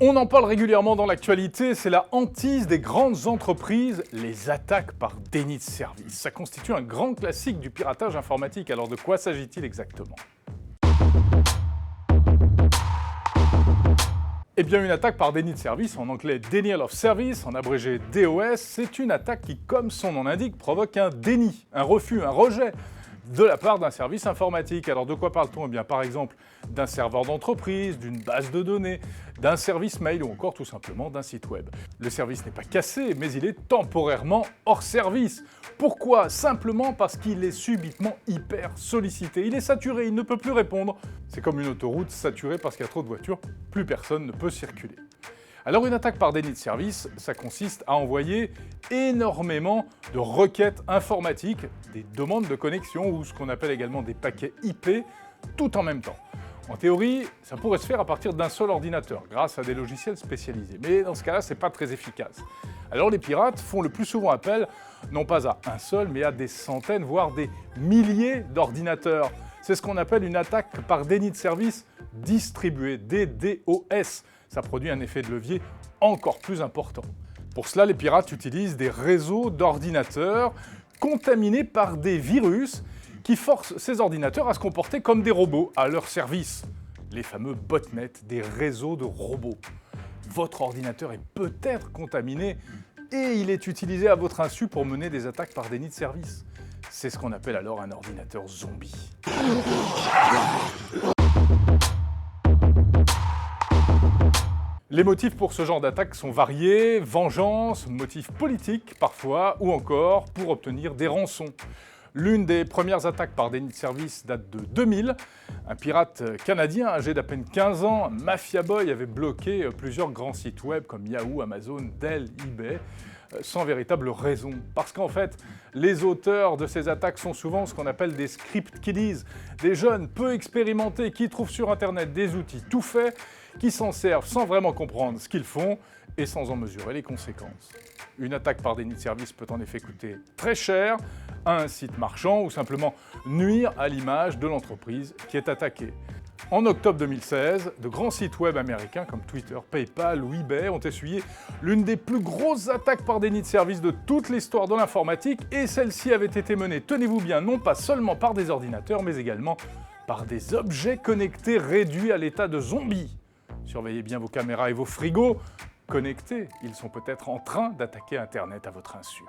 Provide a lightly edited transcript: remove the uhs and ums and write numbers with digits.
On en parle régulièrement dans l'actualité, c'est la hantise des grandes entreprises, les attaques par déni de service. Ça constitue un grand classique du piratage informatique, alors de quoi s'agit-il exactement ? Eh bien, une attaque par déni de service, en anglais Denial of Service, en abrégé DOS, c'est une attaque qui, comme son nom l'indique, provoque un déni, un refus, un rejet de la part d'un service informatique. Alors de quoi parle-t-on ? Eh bien, par exemple, d'un serveur d'entreprise, d'une base de données, d'un service mail ou encore tout simplement d'un site web. Le service n'est pas cassé, mais il est temporairement hors service. Pourquoi ? Simplement parce qu'il est subitement hyper sollicité. Il est saturé, il ne peut plus répondre. C'est comme une autoroute saturée parce qu'il y a trop de voitures, plus personne ne peut circuler. Alors une attaque par déni de service, ça consiste à envoyer énormément de requêtes informatiques, des demandes de connexion ou ce qu'on appelle également des paquets IP, tout en même temps. En théorie, ça pourrait se faire à partir d'un seul ordinateur, grâce à des logiciels spécialisés. Mais dans ce cas-là, c'est pas très efficace. Alors les pirates font le plus souvent appel, non pas à un seul, mais à des centaines, voire des milliers d'ordinateurs. C'est ce qu'on appelle une attaque par déni de service distribuée, DDoS. Ça produit un effet de levier encore plus important. Pour cela, les pirates utilisent des réseaux d'ordinateurs contaminés par des virus qui forcent ces ordinateurs à se comporter comme des robots à leur service. Les fameux botnets, des réseaux de robots. Votre ordinateur est peut-être contaminé et il est utilisé à votre insu pour mener des attaques par déni de service. C'est ce qu'on appelle alors un ordinateur zombie. Les motifs pour ce genre d'attaque sont variés, vengeance, motifs politiques parfois, ou encore pour obtenir des rançons. L'une des premières attaques par déni de service date de 2000. Un pirate canadien âgé d'à peine 15 ans, Mafia Boy, avait bloqué plusieurs grands sites web comme Yahoo, Amazon, Dell, eBay, sans véritable raison. Parce qu'en fait, les auteurs de ces attaques sont souvent ce qu'on appelle des script kiddies, des jeunes peu expérimentés qui trouvent sur Internet des outils tout faits, qui s'en servent sans vraiment comprendre ce qu'ils font et sans en mesurer les conséquences. Une attaque par déni de service peut en effet coûter très cher à un site marchand ou simplement nuire à l'image de l'entreprise qui est attaquée. En octobre 2016, de grands sites web américains comme Twitter, PayPal ou eBay ont essuyé l'une des plus grosses attaques par déni de service de toute l'histoire de l'informatique et celle-ci avait été menée, tenez-vous bien, non pas seulement par des ordinateurs mais également par des objets connectés réduits à l'état de zombies. Surveillez bien vos caméras et vos frigos connectés, ils sont peut-être en train d'attaquer Internet à votre insu.